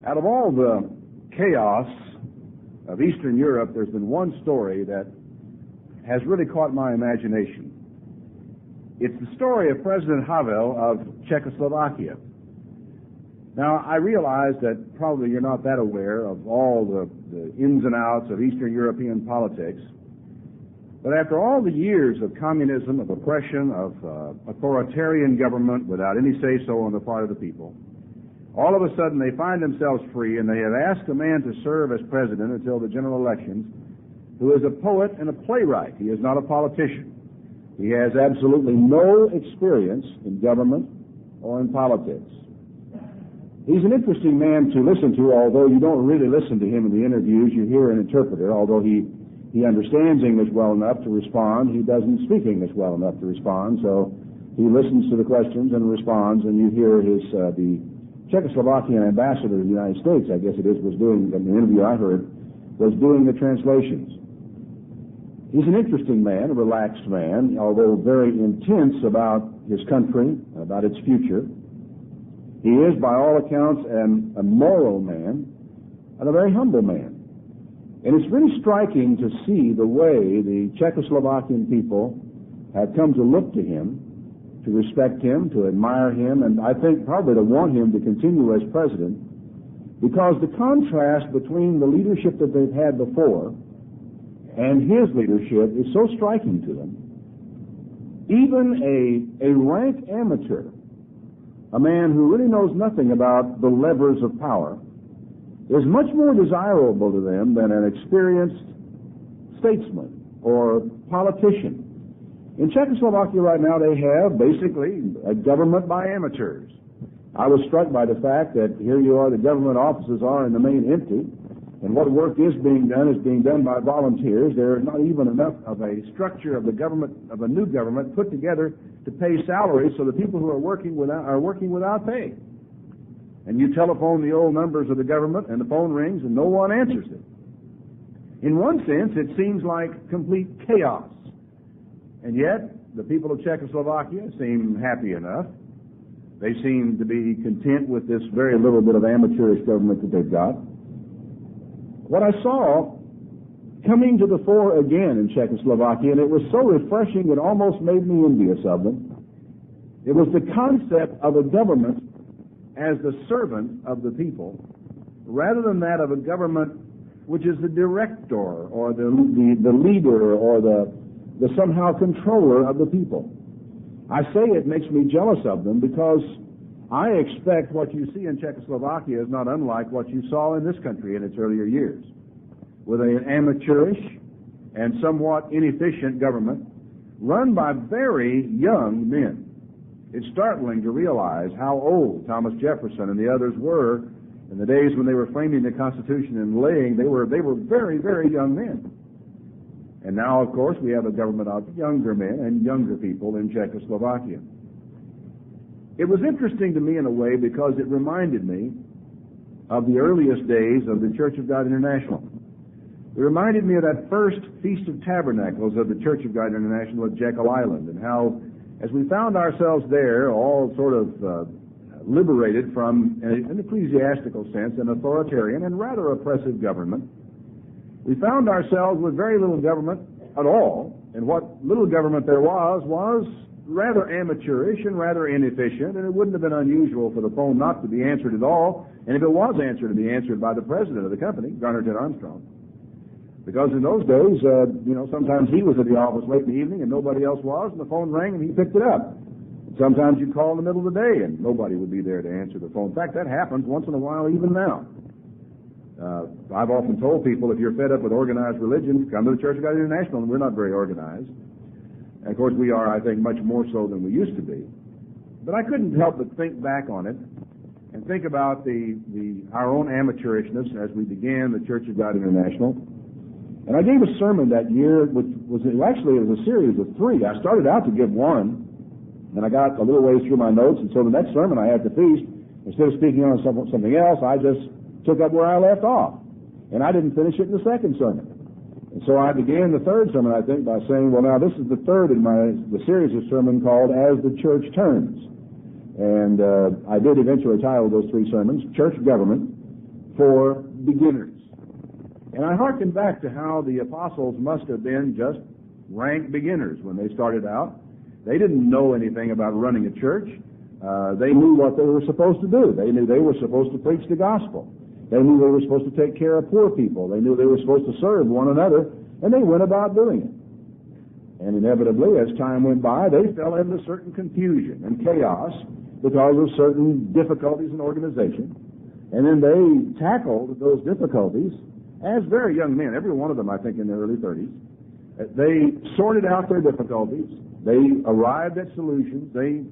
Out of all the chaos of Eastern Europe, there's been one story that has really caught my imagination. It's the story of President Havel of Czechoslovakia. Now, I realize that probably you're not that aware of all the ins and outs of Eastern European politics, but after all the years of communism, of oppression, of authoritarian government without any say-so on the part of the people, all of a sudden they find themselves free, and they have asked a man to serve as president until the general elections who is a poet and a playwright. He is not a politician. He has absolutely no experience in government or in politics. He's an interesting man to listen to, although you don't really listen to him in the interviews. You hear an interpreter, although he understands English well enough to respond. He doesn't speak English well enough to respond, so he listens to the questions and responds, and you hear the Czechoslovakian ambassador to the United States, I guess it is, was doing, in the interview I heard, was doing the translations. He's an interesting man, a relaxed man, although very intense about his country, about its future. He is, by all accounts, a moral man and a very humble man. And it's really striking to see the way the Czechoslovakian people have come to look to him, to respect him, to admire him, and I think probably to want him to continue as president, because the contrast between the leadership that they've had before and his leadership is so striking to them. Even a rank amateur, a man who really knows nothing about the levers of power, is much more desirable to them than an experienced statesman or politician. In Czechoslovakia right now, they have basically a government by amateurs. I was struck by the fact that here you are, the government offices are in the main empty, and what work is being done by volunteers. There is not even enough of a structure of the government, of a new government, put together to pay salaries, so the people who are working without pay. And you telephone the old numbers of the government, and the phone rings, and no one answers it. In one sense, it seems like complete chaos. And yet, the people of Czechoslovakia seem happy enough. They seem to be content with this very little bit of amateurish government that they've got. What I saw coming to the fore again in Czechoslovakia, and it was so refreshing it almost made me envious of them, it was the concept of a government as the servant of the people, rather than that of a government which is the director or the leader or the somehow controller of the people. I say it makes me jealous of them because I expect what you see in Czechoslovakia is not unlike what you saw in this country in its earlier years, with an amateurish and somewhat inefficient government run by very young men. It's startling to realize how old Thomas Jefferson and the others were in the days when they were framing the Constitution and laying. They were very, very young men. And now, of course, we have a government of younger men and younger people in Czechoslovakia. It was interesting to me in a way because it reminded me of the earliest days of the Church of God International. It reminded me of that first Feast of Tabernacles of the Church of God International at Jekyll Island, and how, as we found ourselves there, all sort of liberated from, in an ecclesiastical sense, an authoritarian and rather oppressive government, we found ourselves with very little government at all, and what little government there was rather amateurish and rather inefficient, and it wouldn't have been unusual for the phone not to be answered at all, and if it was answered, to be answered by the president of the company, Garner Ted Armstrong. Because in those days, sometimes he was at the office late in the evening and nobody else was, and the phone rang and he picked it up. Sometimes you'd call in the middle of the day and nobody would be there to answer the phone. In fact, that happens once in a while even now. I've often told people, if you're fed up with organized religion, come to the Church of God International, and we're not very organized. And of course, we are, I think, much more so than we used to be. But I couldn't help but think back on it and think about our own amateurishness as we began the Church of God International. And I gave a sermon that year, which was actually a series of 3. I started out to give one, and I got a little ways through my notes, and so the next sermon I had to feast. Instead of speaking on something else, I just took up where I left off. And I didn't finish it in the second sermon. And so I began the third sermon, I think, by saying, well, now this is the third in the series of sermon called As the Church Turns. And I did eventually title those 3 sermons, Church Government, for beginners. And I hearken back to how the apostles must have been just rank beginners when they started out. They didn't know anything about running a church. They knew what they were supposed to do. They knew they were supposed to preach the gospel. They knew they were supposed to take care of poor people. They knew they were supposed to serve one another, and they went about doing it. And inevitably, as time went by, they fell into certain confusion and chaos because of certain difficulties in organization. And then they tackled those difficulties as very young men, every one of them, I think, in their early 30s. They sorted out their difficulties. They arrived at solutions. They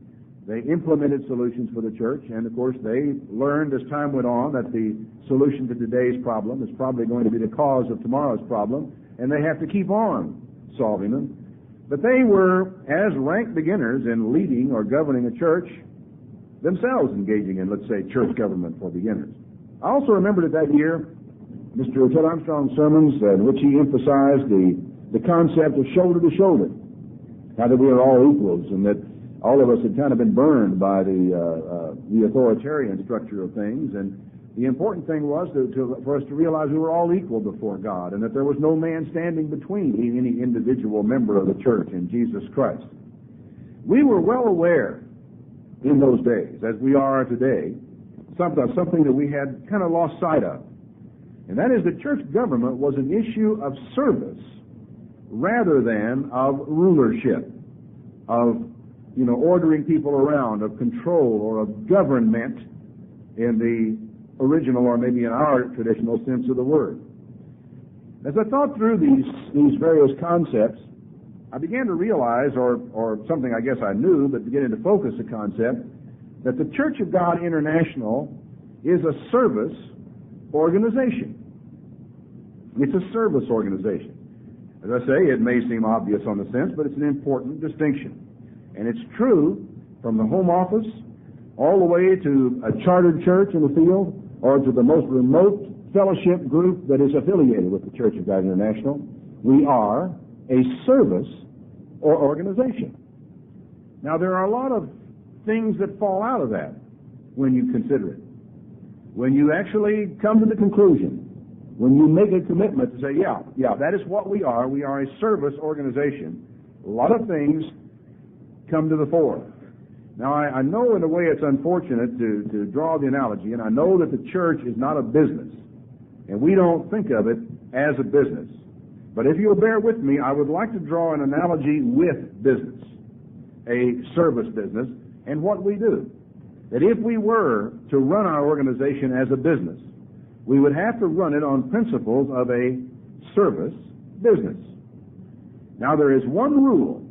implemented solutions for the church. And, of course, they learned as time went on that the solution to today's problem is probably going to be the cause of tomorrow's problem, and they have to keep on solving them. But they were, as rank beginners in leading or governing a church, themselves engaging in, let's say, church government for beginners. I also remember that year, Mr. Ted Armstrong's sermons, in which he emphasized the concept of shoulder to shoulder, how that we are all equals, and that all of us had kind of been burned by the authoritarian structure of things, and the important thing was for us to realize we were all equal before God, and that there was no man standing between any individual member of the church and Jesus Christ. We were well aware in those days, as we are today, something that we had kind of lost sight of, and that is that church government was an issue of service rather than of rulership, of ordering people around, of control, or of government in the original, or maybe in our traditional sense of the word. As I thought through these various concepts, I began to realize, or something I guess I knew, but beginning to focus the concept, that the Church of God International is a service organization. It's a service organization. As I say, it may seem obvious on the sense, but it's an important distinction. And it's true from the home office all the way to a chartered church in the field or to the most remote fellowship group that is affiliated with the Church of God International. We are a service or organization. Now, there are a lot of things that fall out of that when you consider it. When you actually come to the conclusion, when you make a commitment to say, yeah, that is what we are a service organization, a lot of things come to the fore. Now, I know in a way it's unfortunate to draw the analogy, and I know that the church is not a business, and we don't think of it as a business. But if you'll bear with me, I would like to draw an analogy with business, a service business, and what we do. That if we were to run our organization as a business, we would have to run it on principles of a service business. Now, there is one rule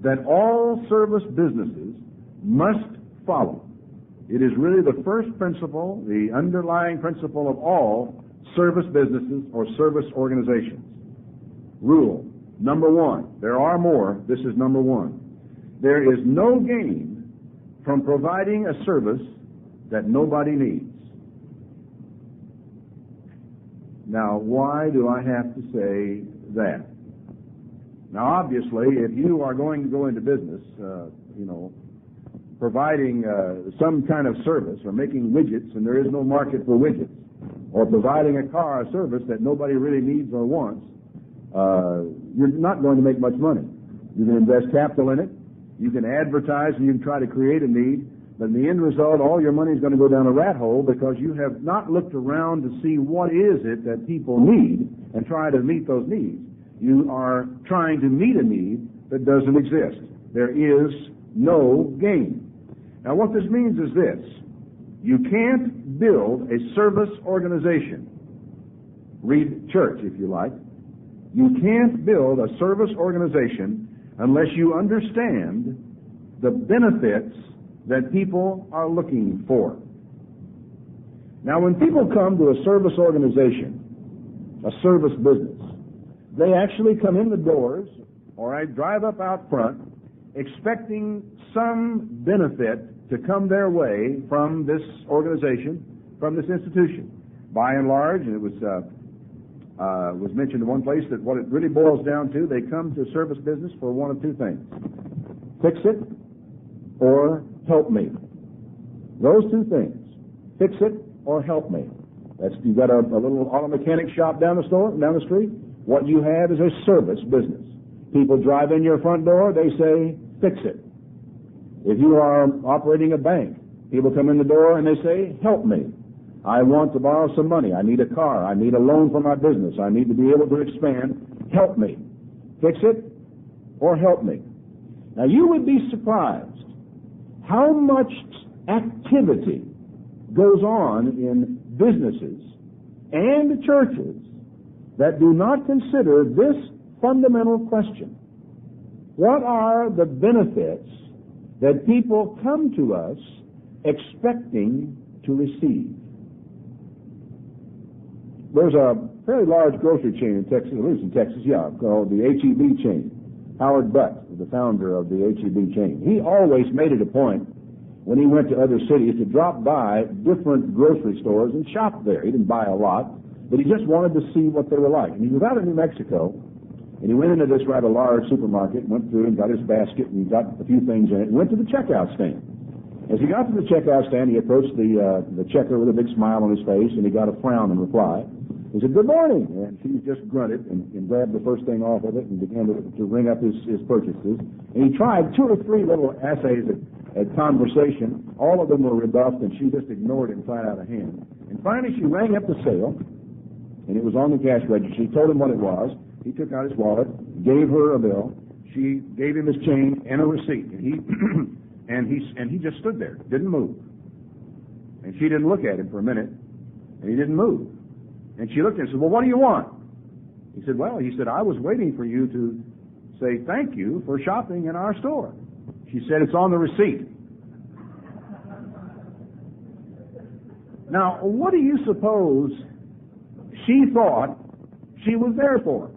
that all service businesses must follow. It is really the first principle, the underlying principle of all service businesses or service organizations. Rule number one. There are more. This is number one. There is no gain from providing a service that nobody needs. Now, why do I have to say that? Now, obviously, if you are going to go into business, providing some kind of service or making widgets and there is no market for widgets, or providing a car or service that nobody really needs or wants, you're not going to make much money. You can invest capital in it, you can advertise, and you can try to create a need, but in the end result, all your money is going to go down a rat hole because you have not looked around to see what is it that people need and try to meet those needs. You are trying to meet a need that doesn't exist. There is no gain. Now, what this means is this. You can't build a service organization. Read church, if you like. You can't build a service organization unless you understand the benefits that people are looking for. Now, when people come to a service organization, a service business, they actually come in the doors, or I drive up out front, expecting some benefit to come their way from this organization, from this institution. By and large, and it was mentioned in one place that what it really boils down to, they come to a service business for one of two things: fix it or help me. Those two things, fix it or help me. You got a little auto mechanic shop down the street. What you have is a service business. People drive in your front door, they say, fix it. If you are operating a bank, people come in the door and they say, help me. I want to borrow some money. I need a car. I need a loan for my business. I need to be able to expand. Help me. Fix it or help me. Now, you would be surprised how much activity goes on in businesses and churches that do not consider this fundamental question. What are the benefits that people come to us expecting to receive? There's a fairly large grocery chain in Texas, at least in Texas, called the H-E-B chain. Howard Butt, the founder of the H-E-B chain. He always made it a point when he went to other cities to drop by different grocery stores and shop there. He didn't buy a lot, but he just wanted to see what they were like. And he was out in New Mexico, and he went into this rather large supermarket, went through and got his basket, and he got a few things in it, and went to the checkout stand. As he got to the checkout stand, he approached the checker with a big smile on his face, and he got a frown in reply. He said, good morning. And she just grunted and grabbed the first thing off of it and began to ring up his purchases. And he tried 2 or 3 little essays at conversation. All of them were rebuffed, and she just ignored him flat out of hand. And finally, she rang up the sale, and it was on the cash register. She told him what it was. He took out his wallet, gave her a bill. She gave him his change and a receipt. And he just stood there, didn't move. And she didn't look at him for a minute, and he didn't move. And she looked at him and said, well, what do you want? He said, I was waiting for you to say thank you for shopping in our store. She said, it's on the receipt. Now, what do you suppose she thought she was there for?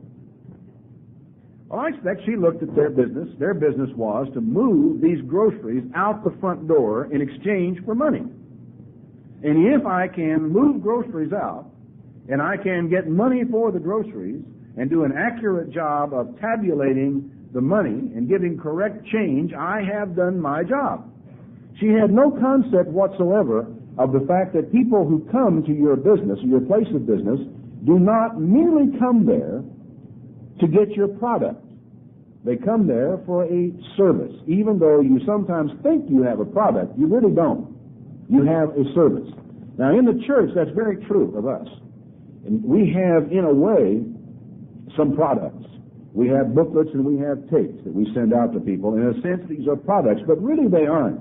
Well, I expect she looked at their business. Their business was to move these groceries out the front door in exchange for money. And if I can move groceries out, and I can get money for the groceries and do an accurate job of tabulating the money and giving correct change, I have done my job. She had no concept whatsoever of the fact that people who come to your business, your place of business, do not merely come there to get your product. They come there for a service. Even though you sometimes think you have a product, you really don't. You have a service. Now, in the church, that's very true of us. And we have, in a way, some products. We have booklets and we have tapes that we send out to people. In a sense, these are products, but really they aren't.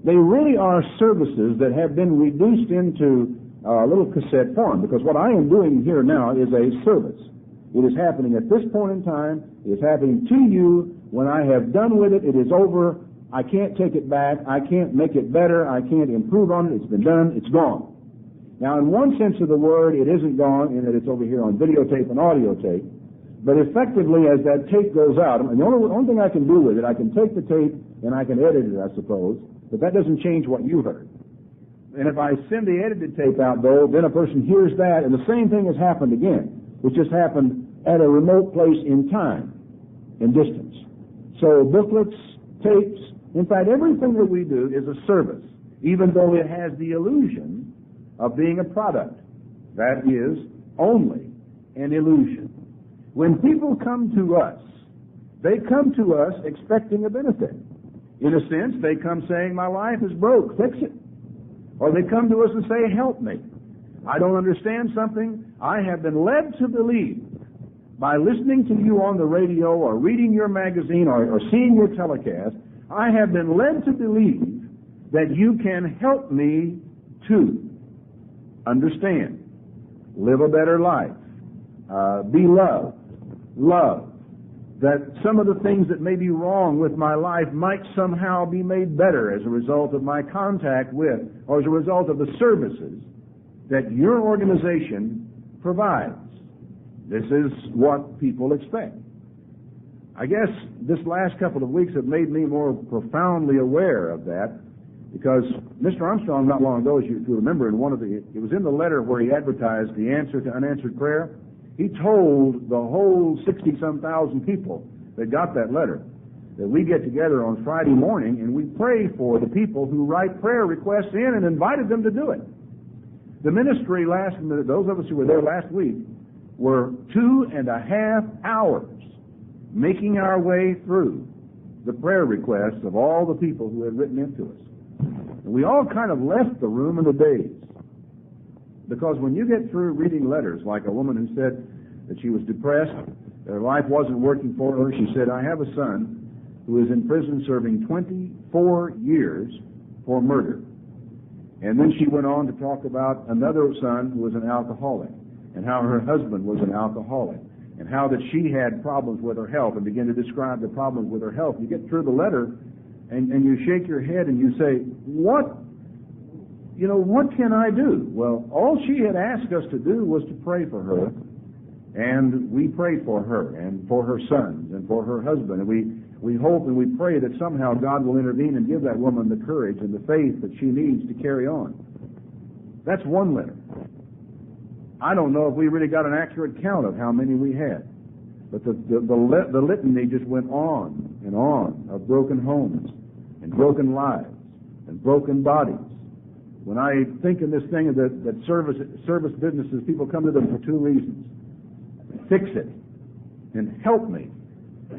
They really are services that have been reduced into a little cassette form, because what I am doing here now is a service. It is happening at this point in time. It is happening to you. When I have done with it, it is over. I can't take it back. I can't make it better. I can't improve on it. It's been done. It's gone. Now, in one sense of the word, it isn't gone in that it's over here on videotape and audio tape. But effectively, as that tape goes out, and the only thing I can do with it, I can take the tape and I can edit it, I suppose, but that doesn't change what you heard. And if I send the edited tape out, though, then a person hears that, and the same thing has happened again. It just happened at a remote place in time and distance. So booklets, tapes, in fact, everything that we do is a service, even though it has the illusion of being a product. That is only an illusion. When people come to us, they come to us expecting a benefit. In a sense, they come saying, my life is broke, fix it. Or they come to us and say, help me. I don't understand something. I have been led to believe by listening to you on the radio or reading your magazine or seeing your telecast, I have been led to believe that you can help me to understand, live a better life, be loved, that some of the things that may be wrong with my life might somehow be made better as a result of my contact with, or as a result of the services that your organization provides. This is what people expect. I guess this last couple of weeks have made me more profoundly aware of that, because Mr. Armstrong, not long ago, as you remember, it was in the letter where he advertised the answer to unanswered prayer. He told the whole 60-some thousand people that got that letter that we get together on Friday morning and we pray for the people who write prayer requests in, and invited them to do it. The ministry those of us who were there last week were 2.5 hours making our way through the prayer requests of all the people who had written into us. And we all kind of left the room in a daze. Because when you get through reading letters, like a woman who said that she was depressed, her life wasn't working for her, she said, I have a son who is in prison serving 24 years for murder. And then she went on to talk about another son who was an alcoholic, and how her husband was an alcoholic, and how that she had problems with her health, and began to describe the problems with her health. You get through the letter, and you shake your head and you say, what can I do? Well, all she had asked us to do was to pray for her, and we prayed for her, and for her sons, and for her husband, and we hope and we pray that somehow God will intervene and give that woman the courage and the faith that she needs to carry on. That's one letter. I don't know if we really got an accurate count of how many we had, but the litany just went on and on of broken homes and broken lives and broken bodies. When I think in this thing that service businesses, people come to them for two reasons: fix it and help me.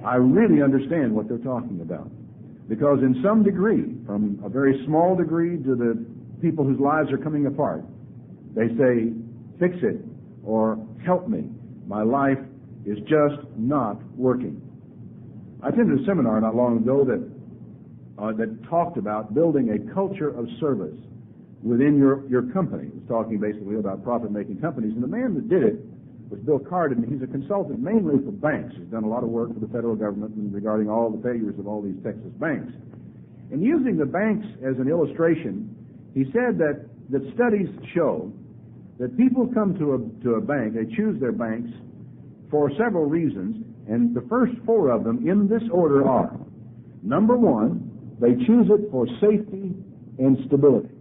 I really understand what they're talking about, because in some degree, from a very small degree to the people whose lives are coming apart, they say, fix it or help me. My life is just not working. I attended a seminar not long ago that talked about building a culture of service within your company. It was talking basically about profit-making companies, and the man that did it was Bill Carden. He's a consultant mainly for banks. He's done a lot of work for the federal government regarding all the failures of all these Texas banks. And using the banks as an illustration, he said that studies show that people come to a bank, they choose their banks for several reasons, and the first four of them in this order are: number one, they choose it for safety and stability.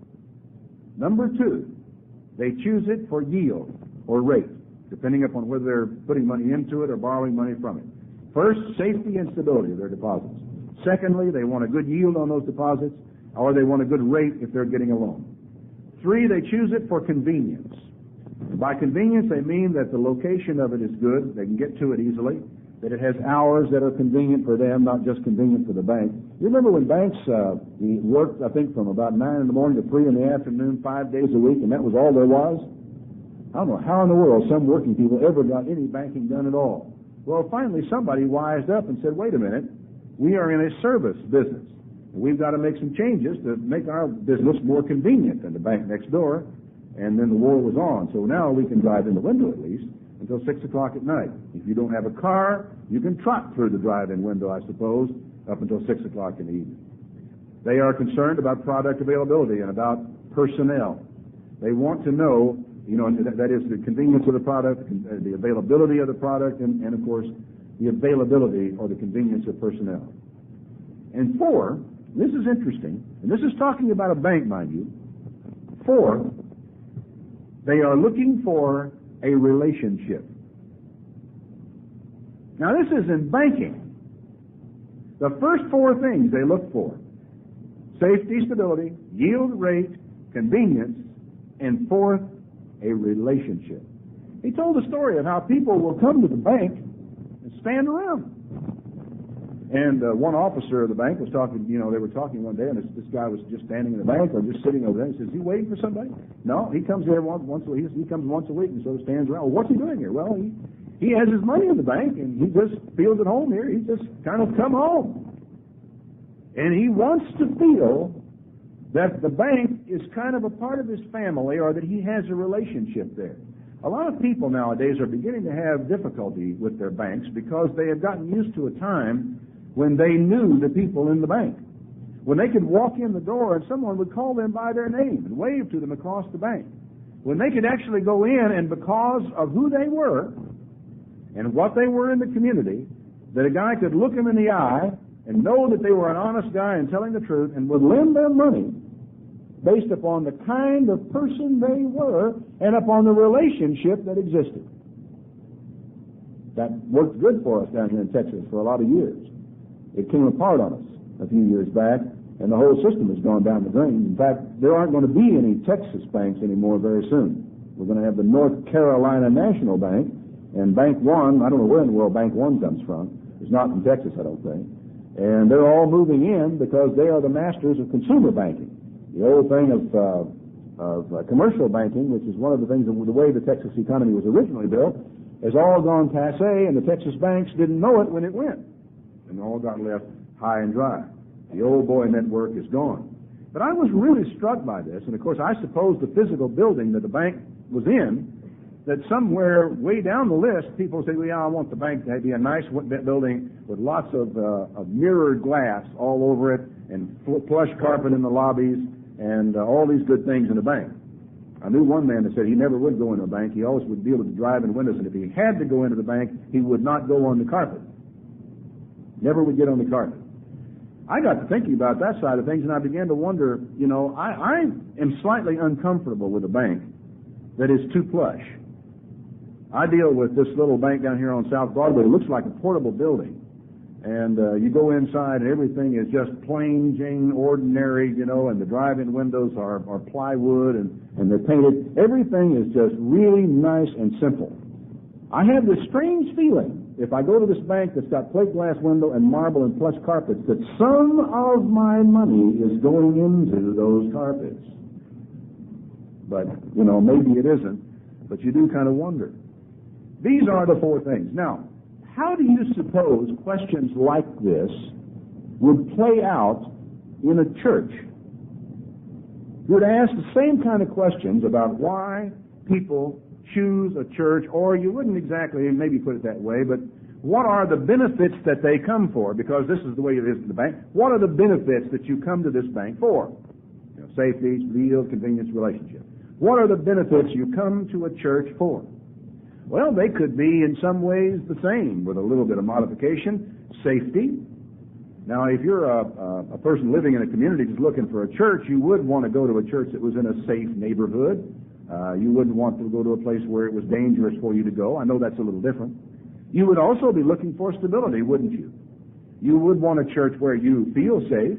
Number two, they choose it for yield or rate, depending upon whether they're putting money into it or borrowing money from it. First, safety and stability of their deposits. Secondly, they want a good yield on those deposits, or they want a good rate if they're getting a loan. Three, they choose it for convenience. By convenience, they mean that the location of it is good, they can get to it easily, that it has hours that are convenient for them, not just convenient for the bank. You remember when banks worked, I think, from about 9 in the morning to 3 in the afternoon, 5 days a week, and that was all there was? I don't know how in the world some working people ever got any banking done at all. Well, finally somebody wised up and said, wait a minute, we are in a service business. We've got to make some changes to make our business more convenient than the bank next door. And then the war was on. So now we can drive in the window at least until 6 o'clock at night. If you don't have a car, you can trot through the drive-in window, I suppose, up until 6 o'clock in the evening. They are concerned about product availability and about personnel. They want to know, that is the convenience of the product, the availability of the product, and of course, the availability or the convenience of personnel. And four, this is interesting, and this is talking about a bank, mind you. Four, they are looking for a relationship. Now, this is in banking. The first four things they look for: safety, stability, yield, rate, convenience, and fourth, a relationship. He told a story of how people will come to the bank and stand around. And one officer of the bank was talking, they were talking one day, and this guy was just standing in the bank or just sitting over there. He says, is he waiting for somebody? No, he comes here once a week. He comes once a week and sort of stands around. Well, what's he doing here? Well, he has his money in the bank, and he just feels at home here. He just kind of come home. And he wants to feel that the bank is kind of a part of his family, or that he has a relationship there. A lot of people nowadays are beginning to have difficulty with their banks because they have gotten used to a time when they knew the people in the bank, when they could walk in the door and someone would call them by their name and wave to them across the bank, when they could actually go in and because of who they were and what they were in the community, that a guy could look them in the eye and know that they were an honest guy and telling the truth and would lend them money based upon the kind of person they were and upon the relationship that existed. That worked good for us down here in Texas for a lot of years. It came apart on us a few years back And the whole system has gone down the drain. In fact, there aren't going to be any Texas banks anymore very soon. We're going to have the North Carolina National Bank, and Bank One, I don't know where in the world Bank One comes from. It's not in Texas, I don't think. And they're all moving in because they are the masters of consumer banking. The old thing of commercial banking, which is one of the things, the way the Texas economy was originally built, has all gone passé, and the Texas banks didn't know it when it went. And all got left high and dry. The old boy network is gone. But I was really struck by this, and of course I suppose the physical building that the bank was in, that somewhere way down the list, people say, well, yeah, I want the bank to be a nice building with lots of mirrored glass all over it and plush carpet in the lobbies and all these good things in the bank. I knew one man that said he never would go into a bank. He always would be able to drive in windows, and if he had to go into the bank, he would not go on the carpet. Never would get on the carpet. I got to thinking about that side of things, and I began to wonder, I am slightly uncomfortable with a bank that is too plush. I deal with this little bank down here on South Broadway. It looks like a portable building. And you go inside and everything is just plain Jane ordinary, and the drive-in windows are plywood and they're painted. Everything is just really nice and simple. I have this strange feeling, if I go to this bank that's got plate glass window and marble and plush carpets, that some of my money is going into those carpets. But, maybe it isn't. But you do kind of wonder. These are the four things. Now, how do you suppose questions like this would play out in a church? You would ask the same kind of questions about why people choose a church, or you wouldn't exactly maybe put it that way, but what are the benefits that they come for? Because this is the way it is in the bank. What are the benefits that you come to this bank for? Safety, yield, convenience, relationship. What are the benefits you come to a church for? Well, they could be in some ways the same with a little bit of modification. Safety. Now, if you're a person living in a community that's looking for a church, you would want to go to a church that was in a safe neighborhood. You wouldn't want to go to a place where it was dangerous for you to go. I know that's a little different. You would also be looking for stability, wouldn't you? You would want a church where you feel safe,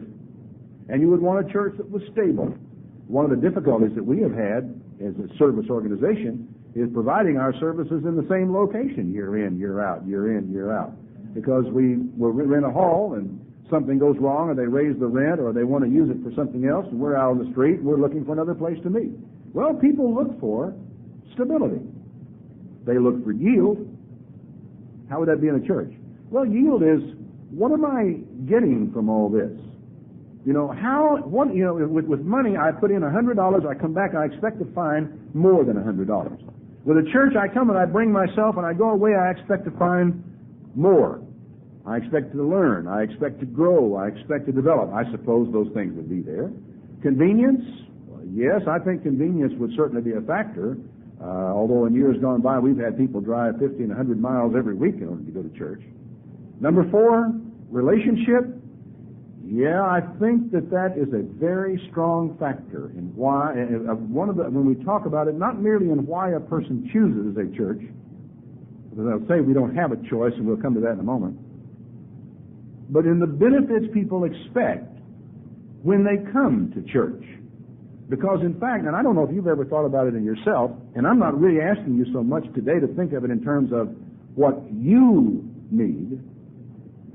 and you would want a church that was stable. One of the difficulties that we have had as a service organization is providing our services in the same location year in, year out, year in, year out. Because we rent a hall and something goes wrong, or they raise the rent, or they want to use it for something else, and we're out on the street and we're looking for another place to meet. Well, people look for stability. They look for yield. How would that be in a church? Well, yield is, what am I getting from all this? With money, I put in $100, I come back, I expect to find more than $100. With a church, I come and I bring myself, and I go away, I expect to find more. I expect to learn. I expect to grow. I expect to develop. I suppose those things would be there. Convenience? Well, yes, I think convenience would certainly be a factor. Although in years gone by, we've had people drive 50 and 100 miles every week in order to go to church. Number 4, relationship. Yeah, I think that is a very strong factor in why, when we talk about it, not merely in why a person chooses a church, because I'll say we don't have a choice, and we'll come to that in a moment, but in the benefits people expect when they come to church. Because in fact, and I don't know if you've ever thought about it in yourself, and I'm not really asking you so much today to think of it in terms of what you need,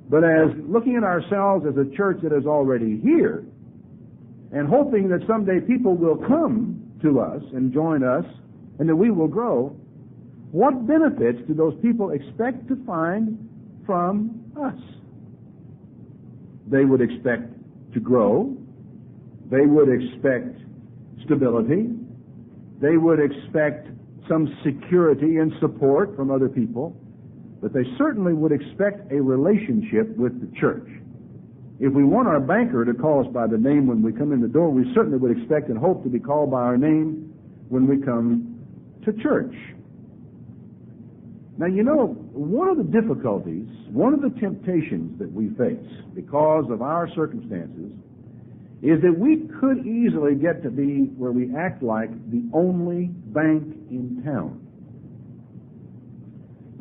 but as looking at ourselves as a church that is already here, and hoping that someday people will come to us and join us, and that we will grow, what benefits do those people expect to find from us? They would expect to grow. They would expect stability. They would expect some security and support from other people. But they certainly would expect a relationship with the church. If we want our banker to call us by the name when we come in the door, we certainly would expect and hope to be called by our name when we come to church. Now, one of the difficulties, one of the temptations that we face because of our circumstances is that we could easily get to be where we act like the only bank in town.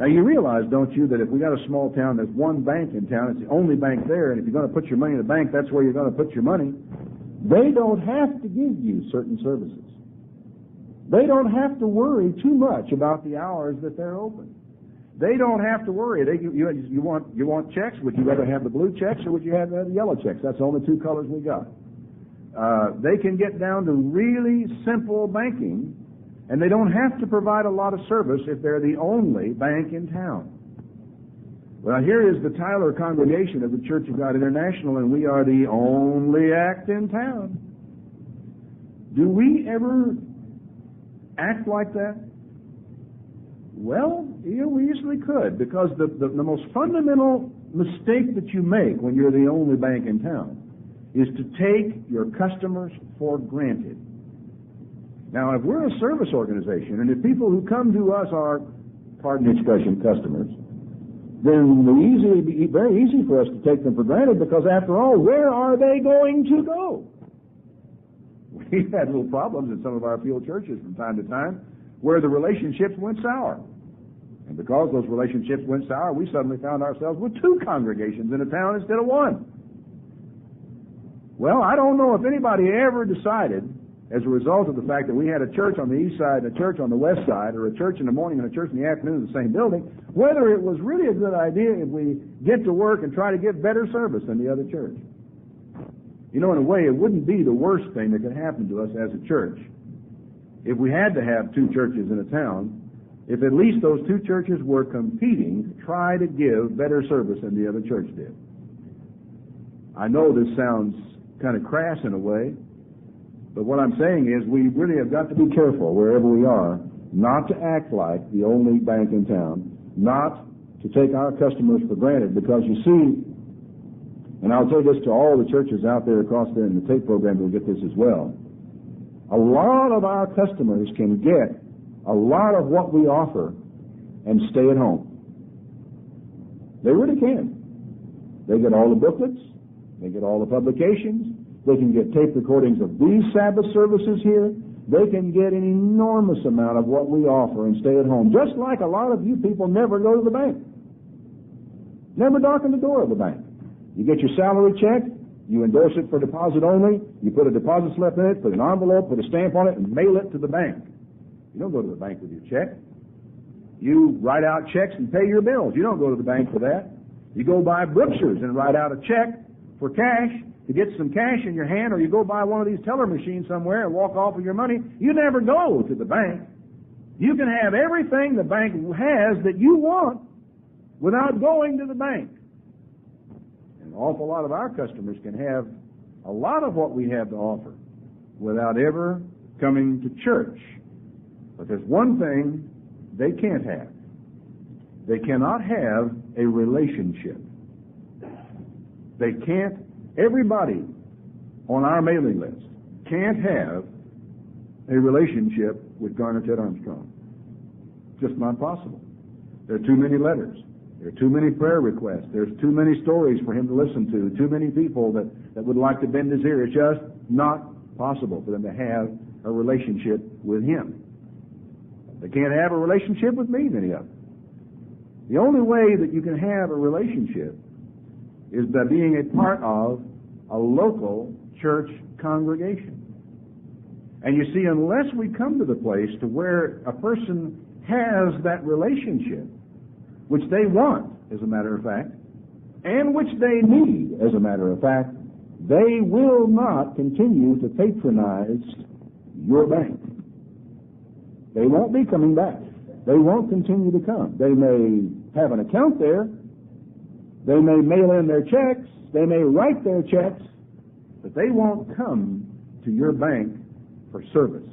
Now, you realize, don't you, that if we got a small town, there's one bank in town, it's the only bank there, and if you're going to put your money in the bank, that's where you're going to put your money. They don't have to give you certain services. They don't have to worry too much about the hours that they're open. They don't have to worry. You want checks? Would you rather have the blue checks or would you have the yellow checks? That's the only two colors we got. They can get down to really simple banking, and they don't have to provide a lot of service if they're the only bank in town. Well, here is the Tyler congregation of the Church of God International, and we are the only act in town. Do we ever act like that? Well, we usually could, because the most fundamental mistake that you make when you're the only bank in town is to take your customers for granted. Now, if we're a service organization, and if people who come to us are, pardon the expression, customers, then it'd be very easy for us to take them for granted, because after all, where are they going to go? We've had little problems in some of our field churches from time to time where the relationships went sour. And because those relationships went sour, we suddenly found ourselves with two congregations in a town instead of one. Well, I don't know if anybody ever decided, as a result of the fact that we had a church on the east side and a church on the west side, or a church in the morning and a church in the afternoon in the same building, whether it was really a good idea if we get to work and try to give better service than the other church. You know, in a way, it wouldn't be the worst thing that could happen to us as a church if we had to have two churches in a town, if at least those two churches were competing to try to give better service than the other church did. I know this sounds kind of crass in a way, but what I'm saying is we really have got to be careful wherever we are not to act like the only bank in town, not to take our customers for granted, because you see, and I'll tell this to all the churches out there across there in the tape program will get this as well, a lot of our customers can get a lot of what we offer and stay at home. They really can. They get all the booklets, they get all the publications, they can get tape recordings of these Sabbath services here, they can get an enormous amount of what we offer and stay at home, just like a lot of you people never go to the bank. Never darken the door of the bank. You get your salary check, you endorse it for deposit only, you put a deposit slip in it, put an envelope, put a stamp on it, and mail it to the bank. You don't go to the bank with your check. You write out checks and pay your bills. You don't go to the bank for that. You go buy Brookshire's and write out a check for cash to get some cash in your hand, or you go buy one of these teller machines somewhere and walk off with your money. You never go to the bank. You can have everything the bank has that you want without going to the bank. An awful lot of our customers can have a lot of what we have to offer without ever coming to church. But there's one thing they can't have. They cannot have a relationship. They can't, everybody on our mailing list can't have a relationship with Garner Ted Armstrong. Just not possible. There are too many letters. There are too many prayer requests. There's too many stories for him to listen to. Too many people that would like to bend his ear. It's just not possible for them to have a relationship with him. They can't have a relationship with me, many of them. The only way that you can have a relationship is by being a part of a local church congregation. And you see, unless we come to the place to where a person has that relationship, which they want, as a matter of fact, and which they need, as a matter of fact, they will not continue to patronize your bank. They won't be coming back. They won't continue to come. They may have an account there. They may mail in their checks. They may write their checks, but they won't come to your bank for service.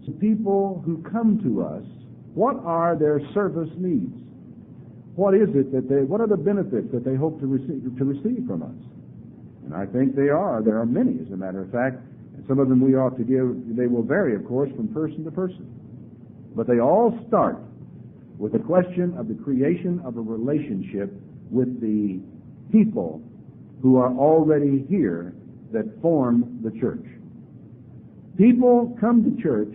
So people who come to us, what are their service needs? What is it that what are the benefits that they hope to receive from us? And I think there are many, as a matter of fact, and some of them we ought to give, they will vary, of course, from person to person. But they all start with the question of the creation of a relationship with the people who are already here that form the church. People come to church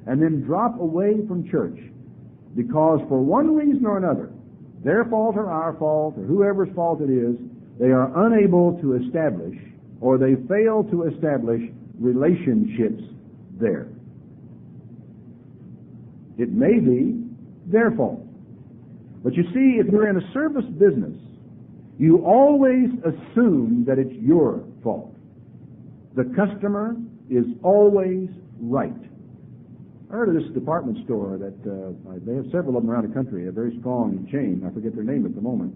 and then drop away from church because for one reason or another, their fault or our fault or whoever's fault it is, they are unable to establish, or they fail to establish, relationships there. It may be their fault. But you see, if you're in a service business, you always assume that it's your fault. The customer is always right. I heard of this department store that they have several of them around the country, a very strong chain, I forget their name at the moment,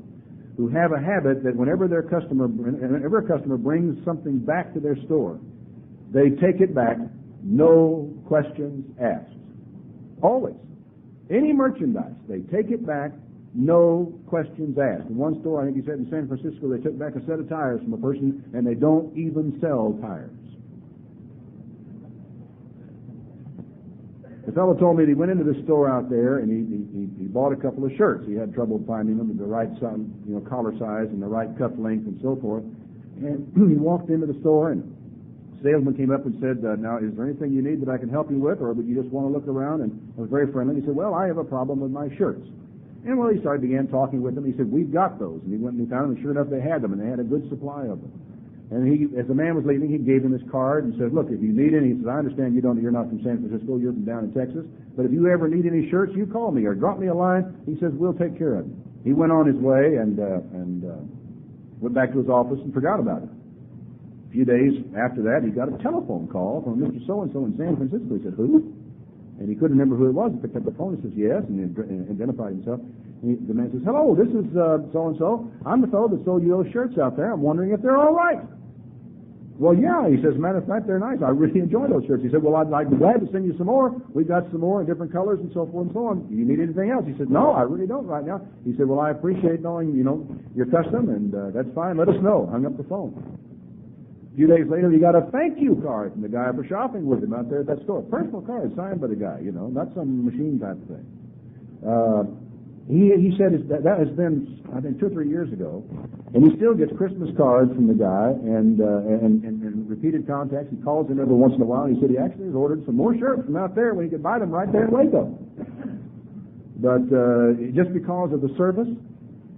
who have a habit that whenever a customer brings something back to their store, they take it back, no questions asked. Always. Any merchandise, they take it back, no questions asked. In one store, I think he said in San Francisco, they took back a set of tires from a person, and they don't even sell tires. The fellow told me that he went into the store out there and he bought a couple of shirts. He had trouble finding them in the right collar size and the right cuff length and so forth. And he walked into the store and the salesman came up and said, now, is there anything you need that I can help you with, or would you just want to look around? And I was very friendly. He said, well, I have a problem with my shirts. And well, he began talking with them. He said, we've got those. And he went and he found them, and sure enough, they had them, and they had a good supply of them. And he, as the man was leaving, he gave him his card and said, look, if you need any, he said, I understand you're not from San Francisco, you're from down in Texas, but if you ever need any shirts, you call me or drop me a line. He says, we'll take care of it. He went on his way and went back to his office and forgot about it. A few days after that, he got a telephone call from Mr. So-and-so in San Francisco. He said, who? And he couldn't remember who it was. He picked up the phone and says, yes, and he identified himself. And the man says, hello, this is so-and-so. I'm the fellow that sold you those shirts out there. I'm wondering if they're all right. Well, yeah, he says, matter of fact, they're nice. I really enjoy those shirts. He said, well, I'd be glad to send you some more. We've got some more in different colors and so forth and so on. Do you need anything else? He said, no, I really don't right now. He said, well, I appreciate knowing, your custom, and that's fine. Let us know. Hung up the phone. A few days later, he got a thank you card from the guy for shopping with him out there at that store. Personal card signed by the guy, not some machine type of thing. He said that has been, I think, 2 or 3 years ago, and he still gets Christmas cards from the guy and repeated contacts. He calls him every once in a while. He said he actually has ordered some more shirts from out there when he could buy them right there in Waco. But just because of the service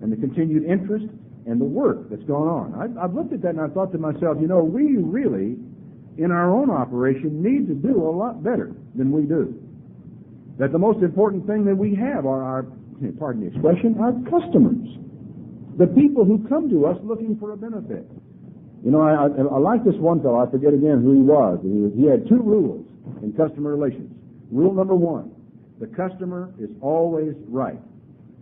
and the continued interest and the work that's going on, I've looked at that and I thought to myself, we really, in our own operation, need to do a lot better than we do. That the most important thing that we have are our, pardon the expression, our customers. The people who come to us looking for a benefit. I like this one fellow, I forget again who he was. He had 2 rules in customer relations. Rule number 1, the customer is always right.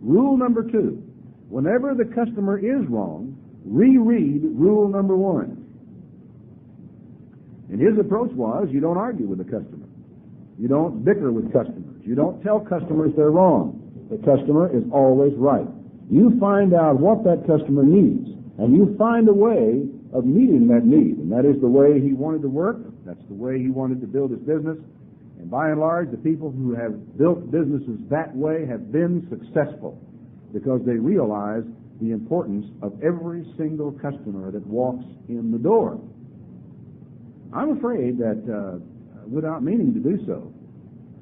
Rule number 2, whenever the customer is wrong, reread rule number 1. And his approach was, you don't argue with the customer. You don't bicker with customers. You don't tell customers they're wrong. The customer is always right. You find out what that customer needs, and you find a way of meeting that need. And that is the way he wanted to work. That's the way he wanted to build his business. And by and large, the people who have built businesses that way have been successful because they realize the importance of every single customer that walks in the door. I'm afraid that without meaning to do so,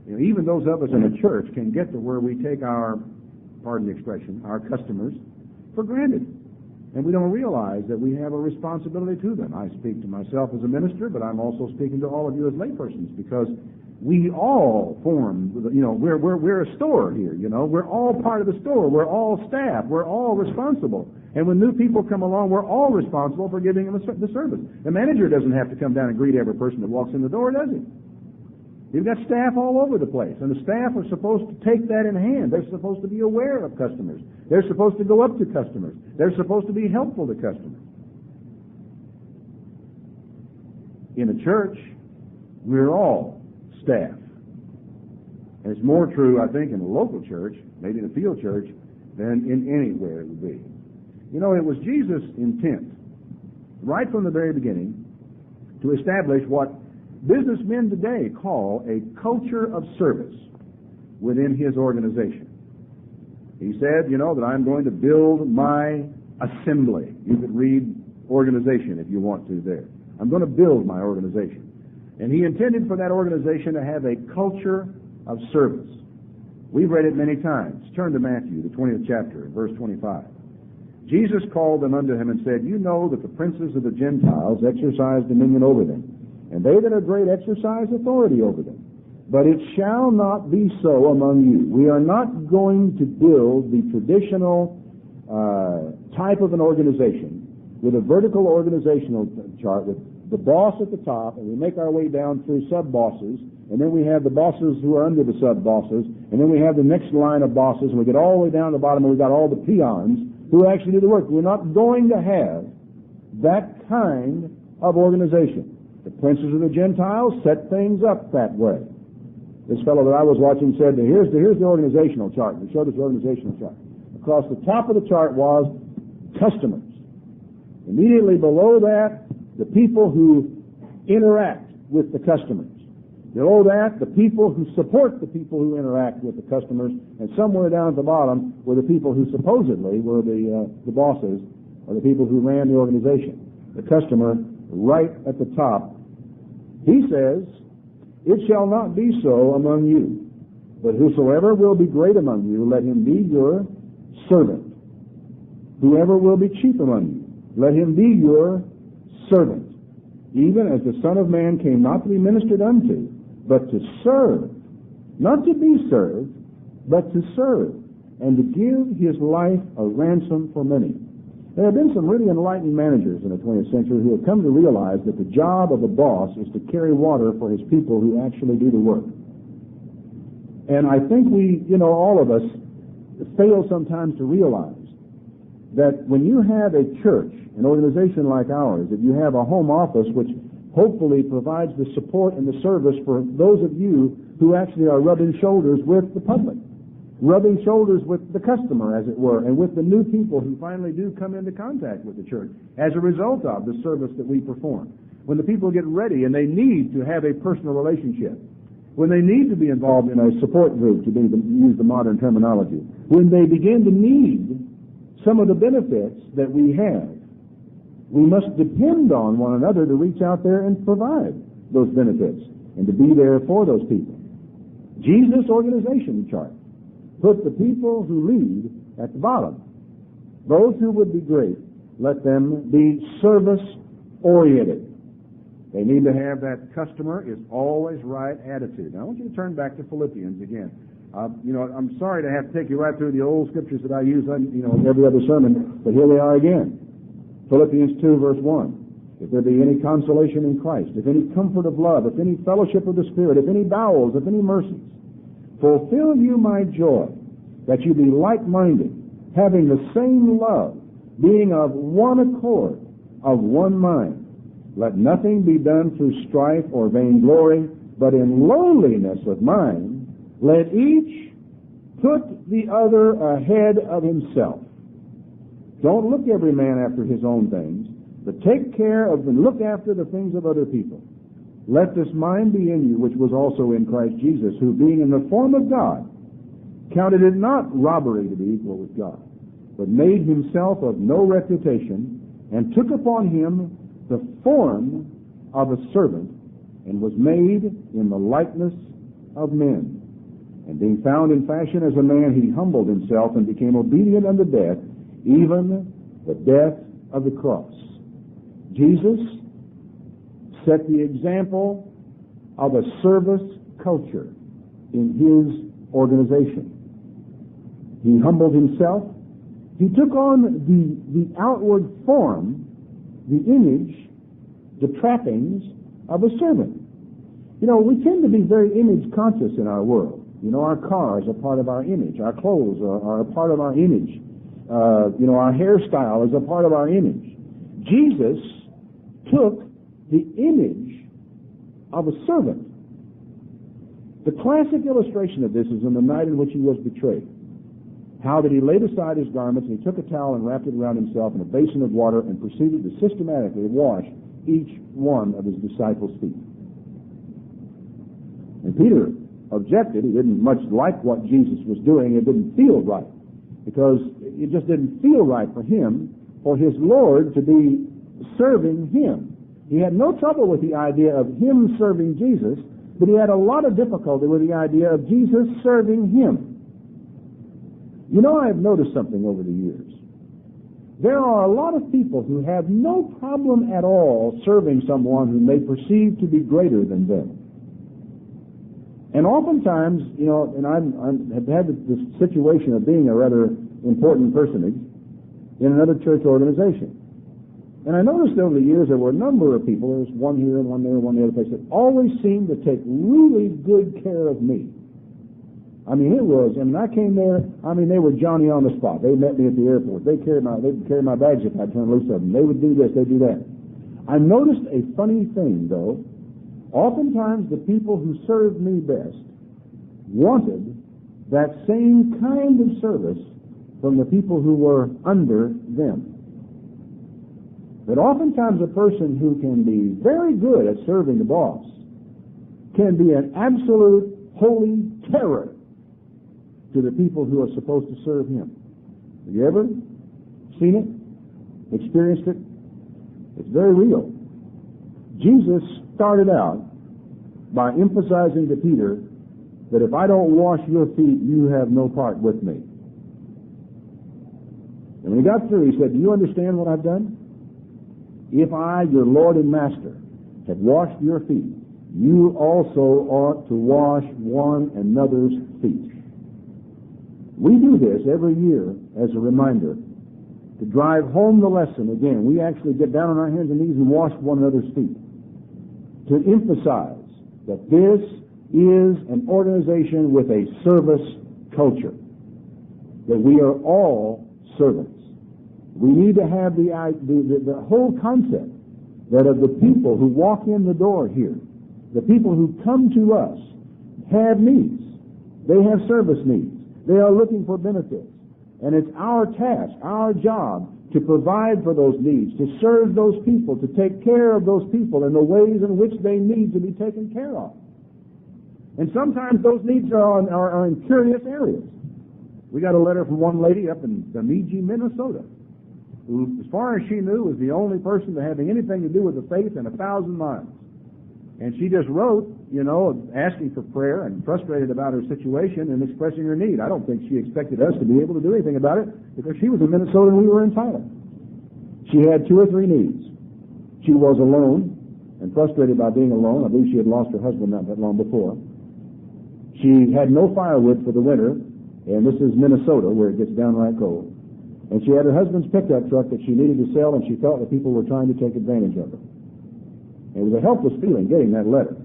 even those of us in a church can get to where we take our, pardon the expression, our customers for granted. And we don't realize that we have a responsibility to them. I speak to myself as a minister, but I'm also speaking to all of you as laypersons because we all form, we're a store here, We're all part of the store. We're all staff. We're all responsible. And when new people come along, we're all responsible for giving them the service. The manager doesn't have to come down and greet every person that walks in the door, does he? You've got staff all over the place, and the staff are supposed to take that in hand. They're supposed to be aware of customers. They're supposed to go up to customers. They're supposed to be helpful to customers. In a church, we're all staff. And it's more true, I think, in a local church, maybe in a field church, than in anywhere it would be. It was Jesus' intent, right from the very beginning, to establish what businessmen today call a culture of service within his organization. He said, that I'm going to build my assembly. You could read organization if you want to there. I'm going to build my organization. And he intended for that organization to have a culture of service. We've read it many times. Turn to Matthew, the 20th chapter, verse 25. Jesus called them unto him and said, You know that the princes of the Gentiles exercise dominion over them, and they that are great exercise authority over them. But it shall not be so among you. We are not going to build the traditional type of an organization with a vertical organizational chart with the boss at the top, and we make our way down through sub-bosses, and then we have the bosses who are under the sub-bosses, and then we have the next line of bosses, and we get all the way down to the bottom, and we've got all the peons who actually do the work. We're not going to have that kind of organization. The princes of the Gentiles set things up that way. This fellow that I was watching said, here's the organizational chart. And he showed us the organizational chart. Across the top of the chart was customers. Immediately below that, the people who interact with the customers. Below that, the people who support the people who interact with the customers. And somewhere down at the bottom were the people who supposedly were the bosses, or the people who ran the organization. The customer right at the top. He says, It shall not be so among you, but whosoever will be great among you, let him be your servant. Whoever will be chief among you, let him be your servant. Even as the Son of Man came not to be ministered unto, but to serve. Not to be served, but to serve, and to give his life a ransom for many. There have been some really enlightened managers in the 20th century who have come to realize that the job of a boss is to carry water for his people who actually do the work. And I think all of us fail sometimes to realize that when you have a church, an organization like ours, that you have a home office which hopefully provides the support and the service for those of you who actually are rubbing shoulders with the public, rubbing shoulders with the customer, as it were, and with the new people who finally do come into contact with the church as a result of the service that we perform. When the people get ready and they need to have a personal relationship, when they need to be involved in a support group, to use the modern terminology, when they begin to need some of the benefits that we have, we must depend on one another to reach out there and provide those benefits and to be there for those people. Jesus' organization chart put the people who lead at the bottom. Those who would be great, let them be service-oriented. They need to have that customer is always right attitude. Now, I want you to turn back to Philippians again. I'm sorry to have to take you right through the old scriptures that I use, every other sermon, but here they are again. Philippians 2, verse 1. If there be any consolation in Christ, if any comfort of love, if any fellowship of the Spirit, if any bowels, if any mercies, fulfill you my joy, that you be like-minded, having the same love, being of one accord, of one mind. Let nothing be done through strife or vainglory, but in lowliness of mind, let each put the other ahead of himself. Don't look every man after his own things, but take care of and look after the things of other people. Let this mind be in you, which was also in Christ Jesus, who being in the form of God, counted it not robbery to be equal with God, but made himself of no reputation, and took upon him the form of a servant, and was made in the likeness of men. And being found in fashion as a man, he humbled himself and became obedient unto death, even the death of the cross. Jesus set the example of a service culture in his organization. He humbled himself. He took on the outward form, the image, the trappings of a servant. We tend to be very image conscious in our world. Our cars are part of our image. Our clothes are a part of our image. Our hairstyle is a part of our image. Jesus took the image of a servant. The classic illustration of this is in the night in which he was betrayed. How that he laid aside his garments, and he took a towel and wrapped it around himself in a basin of water and proceeded to systematically wash each one of his disciples' feet. And Peter objected. He didn't much like what Jesus was doing. It didn't feel right, because it just didn't feel right for him, for his Lord to be serving him. He had no trouble with the idea of him serving Jesus, but he had a lot of difficulty with the idea of Jesus serving him. You know, I have noticed something over the years. There are a lot of people who have no problem at all serving someone whom they perceive to be greater than them. And oftentimes, you know, and I have had this situation of being a rather important personage in another church organization. And I noticed over the years there were a number of people, there was one here and one there and one the other place, that always seemed to take really good care of me. I mean, I came there, they were Johnny on the spot. They met me at the airport. They'd carry my bags if I'd turn loose of them. They would do this, they'd do that. I noticed a funny thing, though. Oftentimes the people who served me best wanted that same kind of service from the people who were under them. But oftentimes a person who can be very good at serving the boss can be an absolute holy terror to the people who are supposed to serve him. Have you ever seen it? Experienced it? It's very real. Jesus started out by emphasizing to Peter that if I don't wash your feet, you have no part with me. And when he got through, he said, do you understand what I've done? If I, your Lord and Master, have washed your feet, you also ought to wash one another's feet. We do this every year as a reminder to drive home the lesson. Again, we actually get down on our hands and knees and wash one another's feet to emphasize that this is an organization with a service culture, that we are all servants. We need to have the whole concept that of the people who walk in the door here, the people who come to us, have needs. They have service needs. They are looking for benefits. And it's our task, our job, to provide for those needs, to serve those people, to take care of those people in the ways in which they need to be taken care of. And sometimes those needs are in curious areas. We got a letter from one lady up in Bemidji, Minnesota, who, as far as she knew, was the only person to having anything to do with the faith in 1,000 miles. And she just wrote, asking for prayer and frustrated about her situation and expressing her need. I don't think she expected us to be able to do anything about it because she was in Minnesota and we were in Thailand. She had 2 or 3 needs. She was alone and frustrated by being alone. I believe she had lost her husband not that long before. She had no firewood for the winter, and this is Minnesota where it gets downright cold. And she had her husband's pickup truck that she needed to sell, and she felt that people were trying to take advantage of her. It was a helpless feeling getting that letter.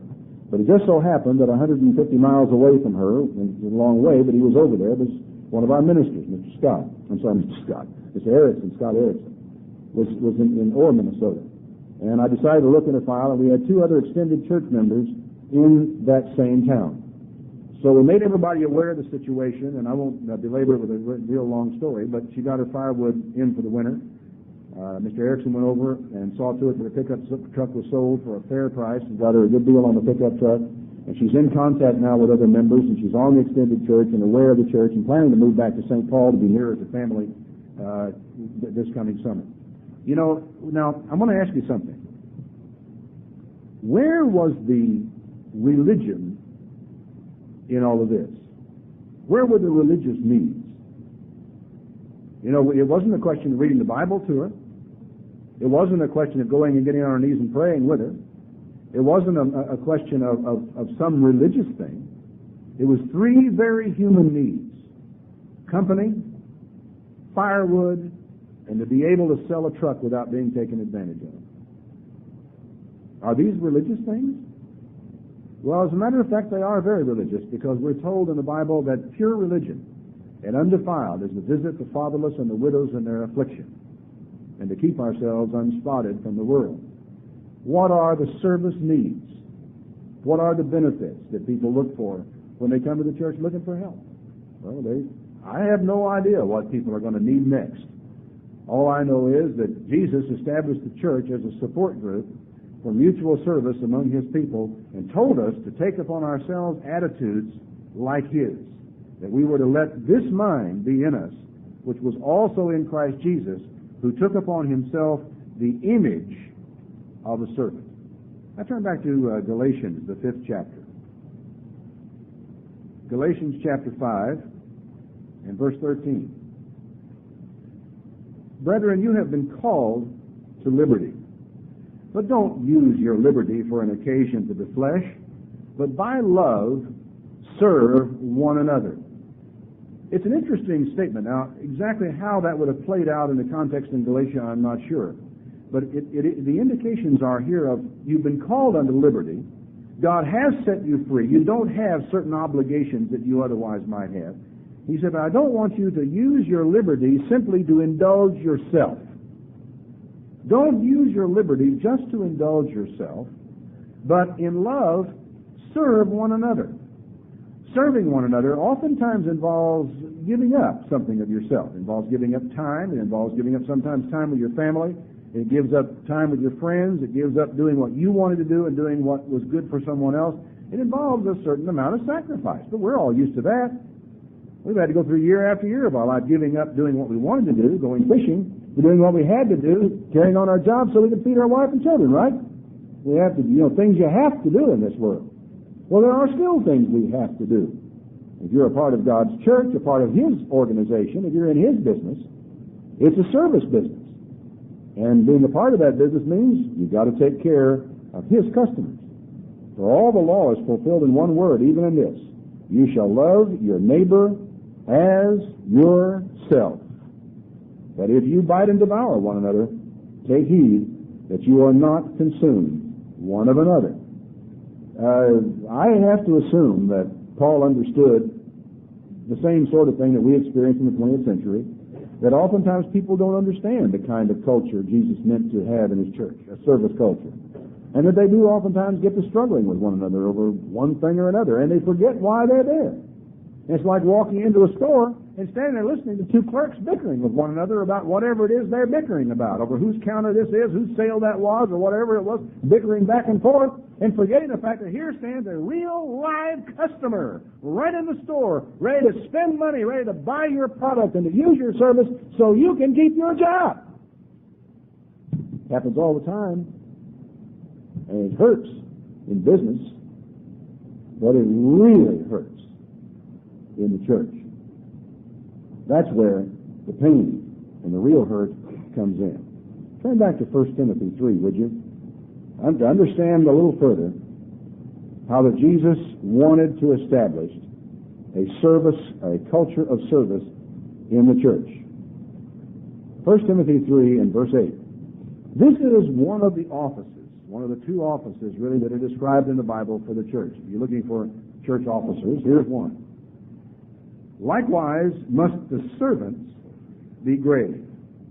But it just so happened that 150 miles away from her, and it was a long way, but he was over there, was one of our ministers, Scott Erickson, was in Orr, Minnesota. And I decided to look in the file, and we had 2 other extended church members in that same town. So we made everybody aware of the situation, and I won't belabor it with a real long story, but she got her firewood in for the winter. Mr. Erickson went over and saw to it that the pickup truck was sold for a fair price and got her a good deal on the pickup truck. And she's in contact now with other members, and she's on the extended church and aware of the church and planning to move back to St. Paul to be nearer to family this coming summer. Now, I'm going to ask you something. Where was the religion in all of this? Where were the religious needs? It wasn't a question of reading the Bible to her. It wasn't a question of going and getting on our knees and praying with her. It wasn't a question of some religious thing. It was 3 very human needs: company, firewood, and to be able to sell a truck without being taken advantage of. Are these religious things? Well, as a matter of fact, they are very religious, because we're told in the Bible that pure religion and undefiled is to visit the fatherless and the widows in their affliction, and to keep ourselves unspotted from the world. What are the service needs? What are the benefits that people look for when they come to the church looking for help? Well, I have no idea what people are going to need next. All I know is that Jesus established the church as a support group for mutual service among his people, and told us to take upon ourselves attitudes like his, that we were to let this mind be in us, which was also in Christ Jesus, who took upon himself the image of a servant. Now turn back to Galatians, the 5th chapter. Galatians chapter 5 in verse 13. Brethren, you have been called to liberty. But don't use your liberty for an occasion to the flesh, but by love serve one another. It's an interesting statement. Now, exactly how that would have played out in the context in Galatia, I'm not sure. But the indications are here of you've been called unto liberty. God has set you free. You don't have certain obligations that you otherwise might have. He said, I don't want you to use your liberty simply to indulge yourself. Don't use your liberty just to indulge yourself, but in love, serve one another. Serving one another oftentimes involves giving up something of yourself. It involves giving up time. It involves giving up sometimes time with your family. It gives up time with your friends. It gives up doing what you wanted to do and doing what was good for someone else. It involves a certain amount of sacrifice, but we're all used to that. We've had to go through year after year of our life giving up doing what we wanted to do, going fishing, doing what we had to do, carrying on our jobs so we could feed our wife and children, right? We have to, things you have to do in this world. Well, there are still things we have to do. If you're a part of God's church, a part of His organization, if you're in His business, it's a service business. And being a part of that business means you've got to take care of His customers. For all the law is fulfilled in one word, even in this. You shall love your neighbor as yourself. But if you bite and devour one another, take heed that you are not consumed one of another. I have to assume that Paul understood the same sort of thing that we experienced in the 20th century, that oftentimes people don't understand the kind of culture Jesus meant to have in His church, a service culture. And that they do oftentimes get to struggling with one another over one thing or another, and they forget why they're there. It's like walking into a store and standing there listening to two clerks bickering with one another about whatever it is they're bickering about, over whose counter this is, whose sale that was, or whatever it was, bickering back and forth, and forgetting the fact that here stands a real live customer right in the store, ready to spend money, ready to buy your product and to use your service so you can keep your job. It happens all the time, and it hurts in business, but it really hurts in the church. That's where the pain and the real hurt comes in. Turn back to 1 Timothy 3, would you? To understand a little further how that Jesus wanted to establish a service, a culture of service in the church. 1 Timothy 3 and verse 8. This is one of the offices, one of the two offices really that are described in the Bible for the church. If you're looking for church officers, here's one. Likewise must the servants be grave.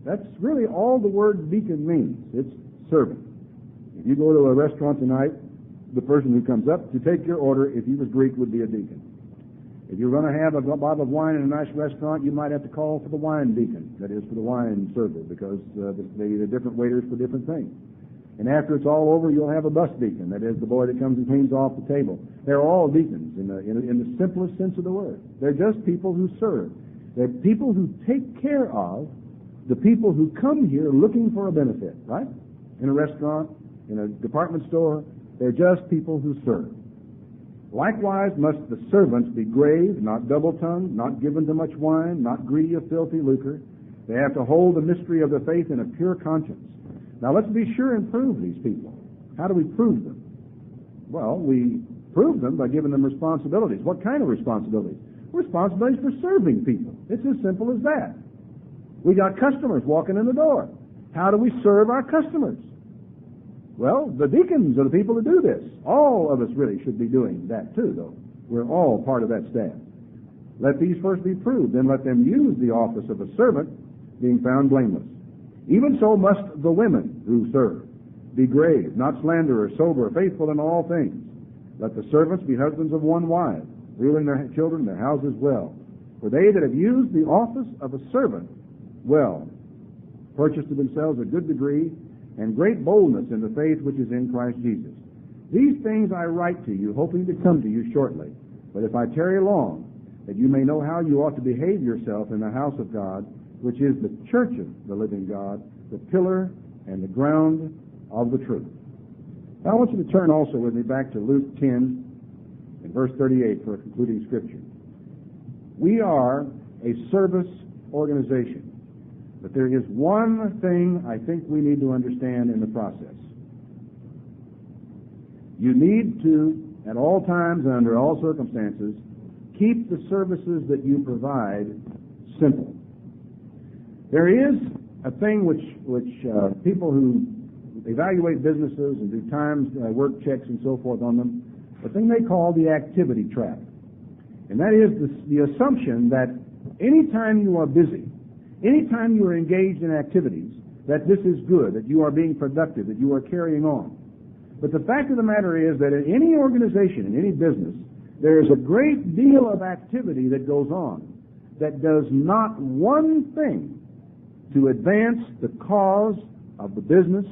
That's really all the word deacon means. It's servant. If you go to a restaurant tonight, the person who comes up to take your order, if he was Greek, would be a deacon. If you're going to have a bottle of wine in a nice restaurant, you might have to call for the wine deacon, that is, for the wine server, because they're different waiters for different things. And after it's all over, you'll have a bus deacon, that is, the boy that comes and cleans off the table. They're all deacons in the simplest sense of the word. They're just people who serve. They're people who take care of the people who come here looking for a benefit, right? In a restaurant, in a department store, they're just people who serve. Likewise must the servants be grave, not double-tongued, not given to much wine, not greedy of filthy lucre. They have to hold the mystery of the faith in a pure conscience. Now let's be sure and prove these people. How do we prove them? Well, we prove them by giving them responsibilities. What kind of responsibilities? Responsibilities for serving people. It's as simple as that. We got customers walking in the door. How do we serve our customers? Well, the deacons are the people who do this. All of us really should be doing that too, though. We're all part of that staff. Let these first be proved, then let them use the office of a servant, being found blameless. Even so must the women who serve be grave, not slanderers, sober, faithful in all things. Let the servants be husbands of one wife, ruling their children, their houses well. For they that have used the office of a servant well, purchase to themselves a good degree and great boldness in the faith which is in Christ Jesus. These things I write to you, hoping to come to you shortly. But if I tarry long, that you may know how you ought to behave yourself in the house of God, which is the church of the living God, the pillar and the ground of the truth. Now I want you to turn also with me back to Luke 10 and verse 38 for a concluding scripture. We are a service organization. But there is one thing I think we need to understand in the process. You need to, at all times and under all circumstances, keep the services that you provide simple. There is a thing which people who evaluate businesses and do times, work checks and so forth on them, a thing they call the activity trap. And that is the assumption that any time you are busy, any time you are engaged in activities, that this is good, that you are being productive, that you are carrying on. But the fact of the matter is that in any organization, in any business, there is a great deal of activity that goes on that does not one thing to advance the cause of the business,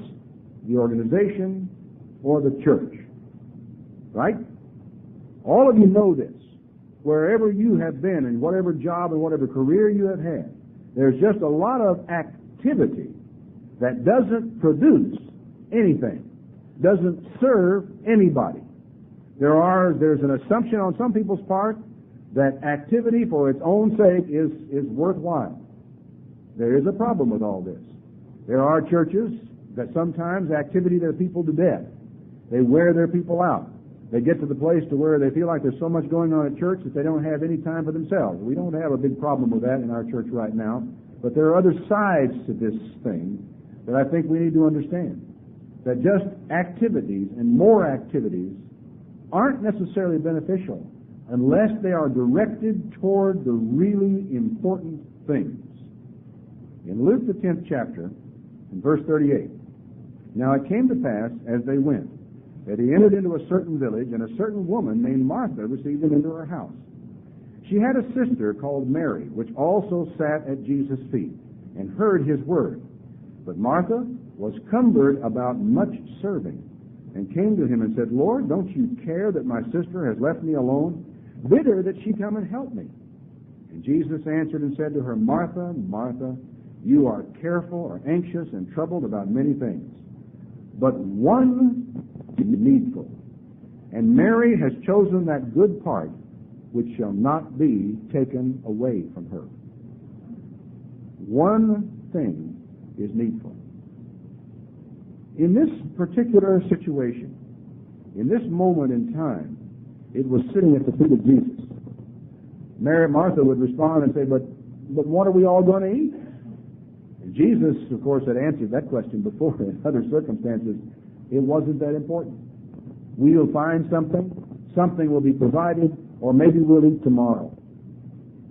the organization, or the church. Right? All of you know this. Wherever you have been, in whatever job and whatever career you have had, there's just a lot of activity that doesn't produce anything, doesn't serve anybody. There's an assumption on some people's part that activity for its own sake is worthwhile. There is a problem with all this. There are churches that sometimes activity their people to death. They wear their people out. They get to the place to where they feel like there's so much going on at church that they don't have any time for themselves. We don't have a big problem with that in our church right now, but there are other sides to this thing that I think we need to understand. That just activities and more activities aren't necessarily beneficial unless they are directed toward the really important things. In Luke the 10th chapter, in verse 38, now it came to pass as they went, that he entered into a certain village, and a certain woman named Martha received him into her house. She had a sister called Mary, which also sat at Jesus' feet, and heard his word. But Martha was cumbered about much serving, and came to him and said, Lord, don't you care that my sister has left me alone? Bid her that she come and help me. And Jesus answered and said to her, Martha, Martha, you are careful or anxious and troubled about many things, but one is needful. And Mary has chosen that good part which shall not be taken away from her. One thing is needful. In this particular situation, in this moment in time, it was sitting at the feet of Jesus. Martha would respond and say, but what are we all going to eat? And Jesus, of course, had answered that question before in other circumstances. It wasn't that important. We'll find something will be provided, or maybe we'll eat tomorrow.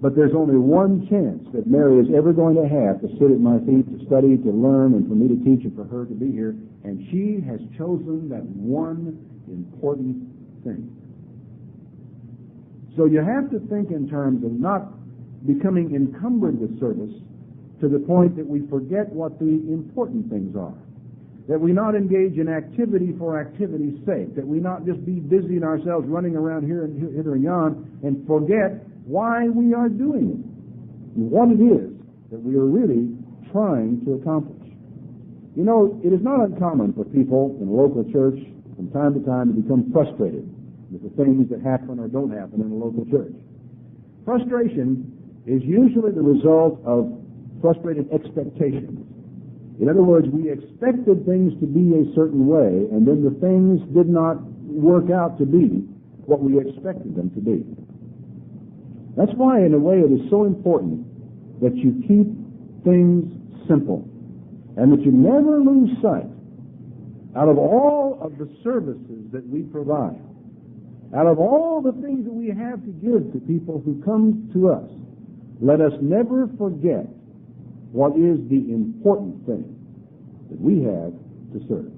But there's only one chance that Mary is ever going to have to sit at my feet, to study, to learn, and for me to teach, and for her to be here. And she has chosen that one important thing. So you have to think in terms of not becoming encumbered with service to the point that we forget what the important things are. That we not engage in activity for activity's sake. That we not just be busy in ourselves running around here and hither and yon and forget why we are doing it. And what it is that we are really trying to accomplish. You know, it is not uncommon for people in a local church from time to time to become frustrated with the things that happen or don't happen in a local church. Frustration is usually the result of frustrated expectations. In other words, we expected things to be a certain way, and then the things did not work out to be what we expected them to be. That's why, in a way, it is so important that you keep things simple, and that you never lose sight, out of all of the services that we provide, out of all the things that we have to give to people who come to us, let us never forget what is the important thing that we have to serve.